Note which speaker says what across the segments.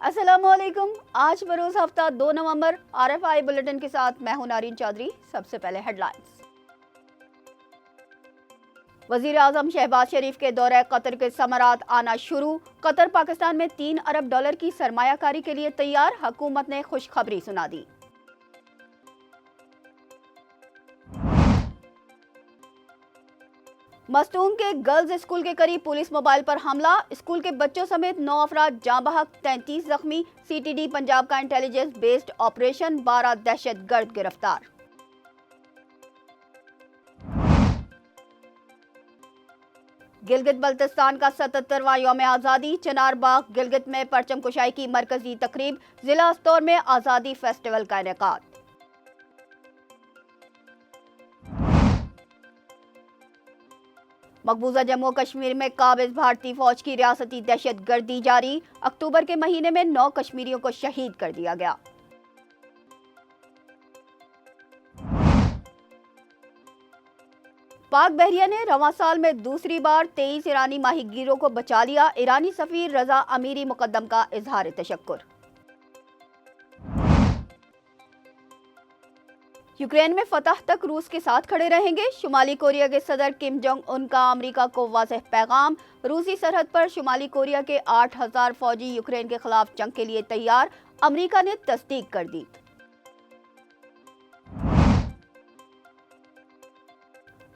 Speaker 1: अस्सलामुअलैकुम। आज बरोज हफ्ता 2 नवंबर। RFI बुलेटिन के साथ मैं हूं नारीन चौधरी। सबसे पहले हेडलाइंस। वजीर आजम शहबाज शरीफ के दौरे कतर के समरात आना शुरू। कतर पाकिस्तान में $3 अरब की सरमायाकारी के लिए तैयार। हुकूमत ने खुशखबरी सुना दी। मस्तूम के गर्ल्स स्कूल के करीब पुलिस मोबाइल पर हमला। स्कूल के बच्चों समेत 9 अफराद जाँ बहक, 33 जख्मी। CTD पंजाब का इंटेलिजेंस बेस्ड ऑपरेशन, 12 दहशतगर्द गिरफ्तार। गिलगित बल्तिस्तान का 77वां यौम आज़ादी। चनारबाग गिलगित में परचम कुशाई की मरकजी तकरीब। जिला अस्तौर में आज़ादी फेस्टिवल का इनेकाद। मकबूजा जम्मू कश्मीर में काबिज भारतीय फौज की रियासती दहशत गर्दी जारी। अक्टूबर के महीने में 9 कश्मीरियों को शहीद कर दिया गया। पाक बहरिया ने रवां साल में दूसरी बार 23 ईरानी माहीगीरों को बचा लिया। ईरानी सफीर रजा अमीरी मुकद्दम का इजहार तशक्कुर। यूक्रेन में फतह तक रूस के साथ खड़े रहेंगे। शुमाली कोरिया के सदर किम जोंग उन का अमेरिका को वाज़ेह पैगाम। रूसी सरहद पर शुमाली कोरिया के 8000 फौजी यूक्रेन के खिलाफ जंग के लिए तैयार। अमेरिका ने तस्दीक कर दी।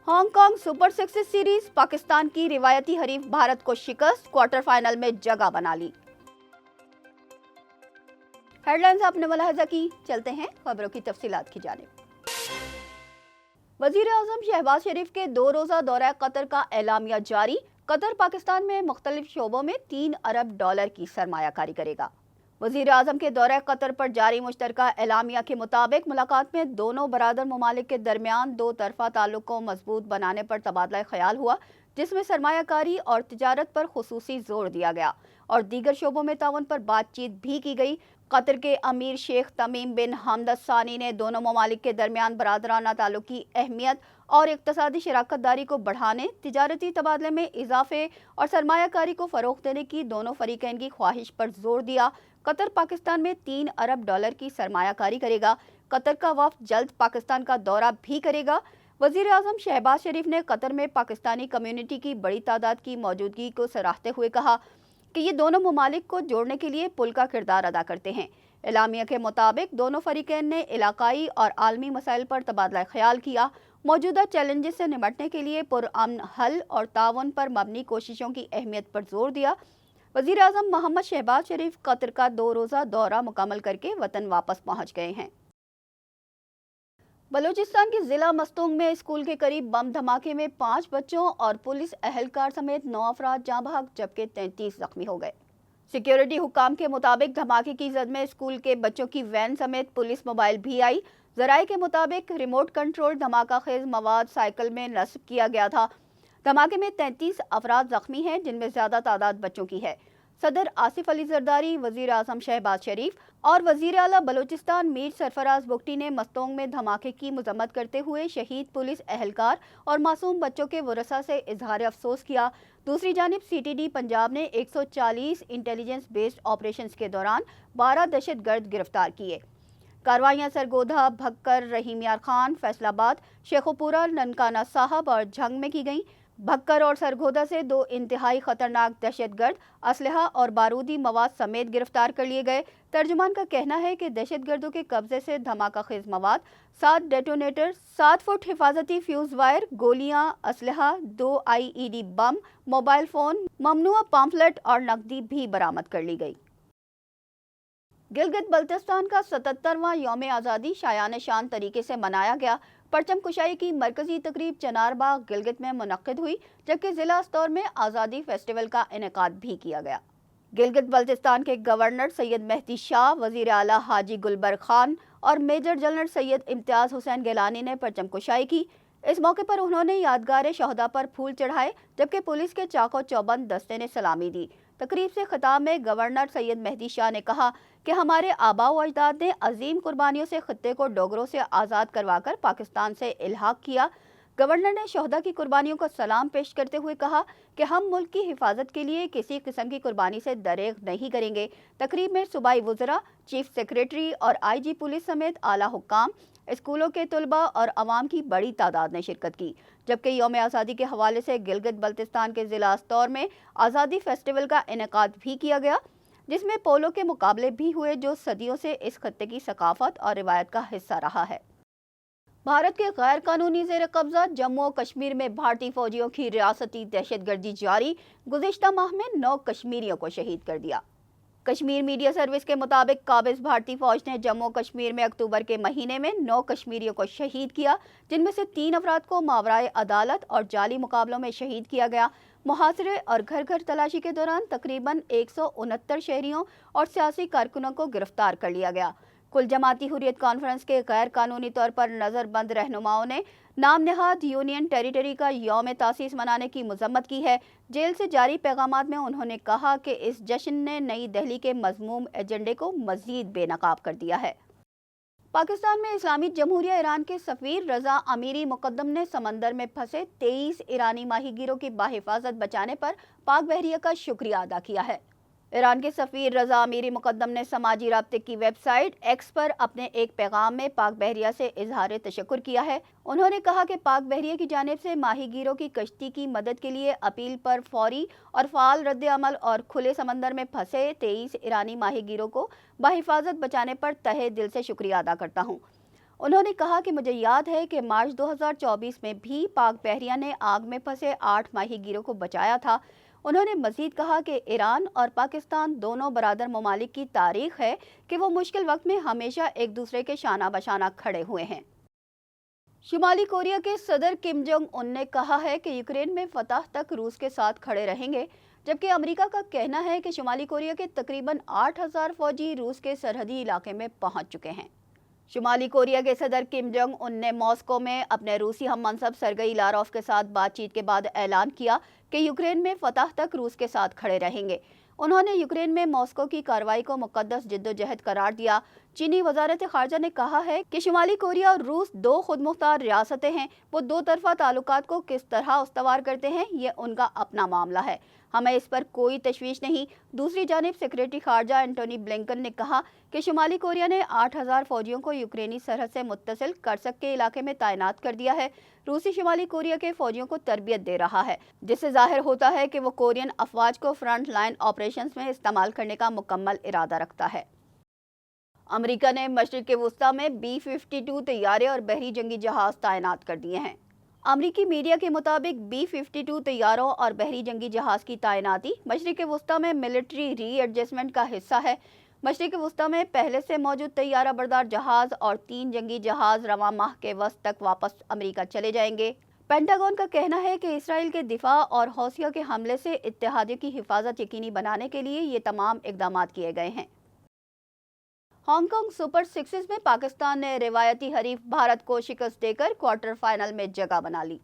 Speaker 1: हांगकांग सुपर 6 सीरीज, पाकिस्तान की रिवायती हरीफ भारत को शिकस्त, क्वार्टर फाइनल में जगह बना ली। हेडलाइंस आपने मुलाहिजा की। चलते हैं खबरों की तफसीलात की जानिब। वजीर आजम शहबाज शरीफ के 2 रोज़ा दौरा कतर का एलामिया जारी। कतर पाकिस्तान में मुख्तलिफ शोबों में $3 अरब की सरमायाकारी करेगा। वजीर आजम के दौरे कतर पर जारी मुश्तरका एलामिया के मुताबिक मुलाकात में दोनों बरादर ममालिक के दरमियान 2 तरफा ताल्लुक को मजबूत बनाने पर तबादला ख्याल हुआ, जिसमें सरमायाकारी और तिजारत पर खुसूसी जोर दिया गया और दीगर शोबों में ताउन पर बातचीत भी की गई। कतर के अमीर शेख तमीम बिन हमद सानी ने दोनों ममालिक के दरमियान बरादराना ताल्लुक की अहमियत और इक्तसादी शराकत दारी को बढ़ाने, तिजारती तबादले में इजाफे और सरमायाकारी को फ़रोग़ देने की दोनों फरीकैन की ख्वाहिश पर जोर दिया। कतर पाकिस्तान में $3 अरब की सरमायाकारी करेगा। कतर का वफ़द जल्द पाकिस्तान का दौरा भी करेगा। वज़ीर आज़म शहबाज शरीफ ने कतर में पाकिस्तानी कम्युनिटी की बड़ी तादाद की मौजूदगी को सराहते हुए कहा कि ये दोनों ममालिक को जोड़ने के लिए पुल का किरदार अदा करते हैं। एलामिया के मुताबिक दोनों फरीकैन ने इलाकाई और आलमी मसाइल पर तबादला ख्याल किया, मौजूदा चैलेंजेस से निपटने के लिए पुरअमन हल और ताउन पर मबनी कोशिशों की अहमियत पर जोर दिया। वज़ीर आज़म मोहम्मद शहबाज शरीफ कतर का 2 रोज़ा दौरा मुकम्मल करके वतन वापस पहुँच गए हैं। बलूचिस्तान के जिला मस्तूंग में स्कूल के करीब बम धमाके में 5 बच्चों और पुलिस अहलकार समेत 9 अफराद जाँ बहक, जबकि 33 जख्मी हो गए। सिक्योरिटी हुकाम के मुताबिक धमाके की जद में स्कूल के बच्चों की वैन समेत पुलिस मोबाइल भी आई। जराये के मुताबिक रिमोट कंट्रोल धमाका खेज मवाद साइकिल में नस्ब किया गया था। धमाके में 33 अफराद जख्मी हैं, जिनमें ज्यादा तादाद बच्चों की है। सदर आसिफ अली जरदारी, वजीर आजम शहबाज शरीफ और वजीर आला बलूचिस्तान मीर सरफराज बुगटी ने मस्तोंग में धमाके की मजम्मत करते हुए शहीद पुलिस अहलकार और मासूम बच्चों के वरसा से इजहार अफसोस किया। दूसरी जानिब CTD पंजाब ने 140 इंटेलिजेंस बेस्ड ऑपरेशंस के दौरान 12 दहशतगर्द गिरफ्तार किए। कार्रवाइयाँ सरगोधा, भक्कर, रहीम यार खान, फैसलाबाद, शेखोपुरा, ननकाना साहब और झंग में की गई। भक्कर और सरगोधा से 2 इंतहाई खतरनाक दहशतगर्द असलहा और बारूदी मवाद समेत गिरफ्तार कर लिए गए। तर्जुमान का कहना है कि दहशतगर्दों के कब्जे से धमाका खेज मवाद, 7 डेटोनेटर, 7 फुट हिफाजती फ्यूज वायर, गोलियां, असलहा, 2 IED बम, मोबाइल फोन, ममनुआ पम्फलेट और नकदी भी बरामद कर ली गई। गिलगित बल्तिस्तान का 77वां यौम आज़ादी शायान शान तरीके से मनाया गया। परचम कुशाई की मरकजी तकरीब चनारबाग गिलगित में मुनक्किद हुई, जबकि जिला स्तर में आज़ादी फेस्टिवल का इनेकाद भी किया गया। गिलगित बल्तिस्तान के गवर्नर सैयद मेहदी शाह, वजीर आला हाजी गुलबर खान और मेजर जनरल सैयद इम्तियाज़ हुसैन गिलानी ने परचम कुशाई की। इस मौके पर उन्होंने यादगार शहदा पर फूल चढ़ाए, जबकि पुलिस के चाको चौबंद दस्ते ने सलामी दी। तकरीब से खिताब में गवर्नर सैयद मेहदी शाह ने कहा कि हमारे आबा व अजदाद ने अजीम कुर्बानियों से खित्ते को डोगरों से आज़ाद करवाकर पाकिस्तान से इल्हाक किया। गवर्नर ने शहदा की कुर्बानियों को सलाम पेश करते हुए कहा कि हम मुल्क की हिफाजत के लिए किसी किस्म की कुर्बानी से दरेग नहीं करेंगे। तकरीब में सूबाई वज़रा, चीफ सेक्रेटरी और IG पुलिस समेत आला हुक्काम, स्कूलों के तलबा और अवाम की बड़ी तादाद ने शिरकत की। जबकि यौम आज़ादी के हवाले से गिलगित बल्तिस्तान के ज़िला अस्तौर में आज़ादी फेस्टिवल का इनेकाद भी किया गया, जिसमें पोलो के मुकाबले भी हुए जो सदियों से इस खत्ते की सकाफत और रिवायत का हिस्सा रहा है। भारत के गैर कानूनी ज़ेर कब्जा जम्मू और कश्मीर में भारतीय फौजियों की रियासती दहशतगर्दी जारी, गुज़िश्ता माह में 9 कश्मीरियों को शहीद कर दिया। कश्मीर मीडिया सर्विस के मुताबिक काबिज भारतीय फौज ने जम्मू कश्मीर में अक्टूबर के महीने में 9 कश्मीरियों को शहीद किया, जिनमें से 3 अफराद को मावराए अदालत और जाली मुकाबलों में शहीद किया गया। मुहासरे और घर घर तलाशी के दौरान तकरीबन 169 शहरियों और सियासी कारकुनों को गिरफ्तार कर लिया गया। कुल जमाती हुर्रियत कॉन्फ्रेंस के गैर कानूनी तौर पर नज़रबंद रहनुमाओं ने नाम नहाद यूनियन टेरिटरी का यौम तासीस मनाने की मजम्मत की है। जेल से जारी पैगामात में उन्होंने कहा कि इस जश्न ने नई दिल्ली के मज़मूम एजेंडे को मज़ीद बेनकाब कर दिया है। पाकिस्तान में इस्लामी जमहूरिया ईरान के सफ़ीर रज़ा अमीरी मुक़द्दम ने समंदर में फंसे 23 ईरानी माहीगीरों की बाहिफाजत बचाने पर पाक बहरिया का शुक्रिया अदा किया है। ईरान के सफ़ीर रज़ा अमीरी मुक़द्दम ने समाजी राब्ते की वेबसाइट एक्स पर अपने एक पैगाम में पाक बहरिया से इजहार तशक्कुर किया है। उन्होंने कहा कि पाक बहरिया की जानिब से माहीगीरों की कश्ती की मदद के लिए अपील पर फौरी और फ़ाल रद्द अमल और खुले समंदर में फंसे 23 ईरानी माहीगीरों को बाहिफाजत बचाने पर तहे दिल से शुक्रिया अदा करता हूँ। उन्होंने कहा कि मुझे याद है कि मार्च 2024 में भी पाक बहरिया ने आग में फंसे 8 माहीगीरों को बचाया था। उन्होंने मजीद कहा कि ईरान और पाकिस्तान दोनों बरादर ममालिक की तारीख है कि वो मुश्किल वक्त में हमेशा एक दूसरे के शाना बशाना खड़े हुए हैं। शुमाली कोरिया के सदर किम जोंग उन ने कहा है कि यूक्रेन में फतह तक रूस के साथ खड़े रहेंगे, जबकि अमेरिका का कहना है कि शुमाली कोरिया के तकरीबन 8000 फौजी रूस के सरहदी इलाके में पहुंच चुके हैं। शुमाली कोरिया के सदर किम जोंग उन ने मॉस्को में अपने रूसी हम मनसब सरगई लारोव के साथ बातचीत के बाद ऐलान किया कि यूक्रेन में फतह तक रूस के साथ खड़े रहेंगे। उन्होंने यूक्रेन में मॉस्को की कार्रवाई को मुकद्दस जिद्दोजहद करार दिया। चीनी वजारत खारजा ने कहा है कि शुमाली कोरिया और रूस 2 खुदमुख्तार रियासतें हैं। वो 2 तरफा ताल्लुकात को किस तरह उस्तवार करते हैं, ये उनका अपना मामला है, हमें इस पर कोई तशवीश नहीं। दूसरी जानिब सेक्रेटरी खारजा एंटोनी ब्लिंकन ने कहा कि शुमाली कोरिया ने 8000 फौजियों को यूक्रेनी सरहद से मुत्तसिल कर्सक के इलाके में तैनात कर दिया है। रूसी शुमाली कोरिया के फौजियों को तरबियत दे रहा है, जिससे जाहिर होता है कि वो कोरियन अफवाज को फ्रंट लाइन ऑपरेशंस में इस्तेमाल करने का मुकम्मल इरादा रखता है। अमेरिका ने मशरिक के वुस्ता में B-52 तैयारे और बहरी जंगी जहाज तैनात कर दिए हैं। अमरीकी मीडिया के मुताबिक B-52 तैयारों और बहरी जंगी जहाज की तैनाती मशरिक वुस्ता में मिलिट्री री एडजस्टमेंट का हिस्सा है। मशरिक वुस्ता में पहले से मौजूद तैयारा बरदार जहाज और 3 जंगी जहाज रवां माह के वस्त तक वापस अमेरिका चले जाएंगे। पेंटागन का कहना है कि इसराइल के दिफा और हौसिया के हमले से इत्तेहादियों की हिफाजत यकीनी बनाने के लिए ये तमाम इकदाम किए गए हैं। हांगकांग सुपर सिक्सेस में पाकिस्तान ने रिवायती हरीफ भारत को शिकस्त देकर क्वार्टर फाइनल में जगह बना ली।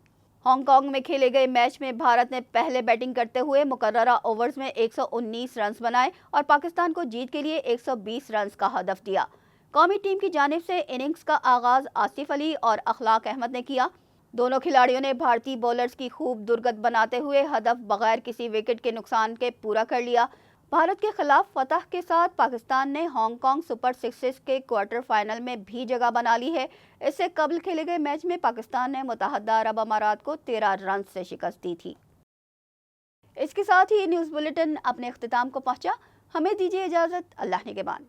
Speaker 1: हांगकांग में खेले गए मैच में भारत ने पहले बैटिंग करते हुए मुकर्ररा ओवर्स में 119 रन बनाए और पाकिस्तान को जीत के लिए 120 रन का हदफ दिया। कौमी टीम की जानिब से इनिंग्स का आगाज आसिफ अली और अखलाक अहमद ने किया। दोनों खिलाड़ियों ने भारतीय बॉलर्स की खूब दुर्गत बनाते हुए हदफ बगैर किसी विकेट के नुकसान के पूरा कर लिया। भारत के खिलाफ फतह के साथ पाकिस्तान ने हांगकांग सुपर सिक्सेस के क्वार्टर फाइनल में भी जगह बना ली है। इससे कबल खेले गए मैच में पाकिस्तान ने मुत्तहदा अरब अमारात को 13 रन से शिकस्त दी थी। इसके साथ ही न्यूज़ बुलेटिन अपने इख्तिताम को पहुंचा। हमें दीजिए इजाज़त। अल्लाह निगहबान।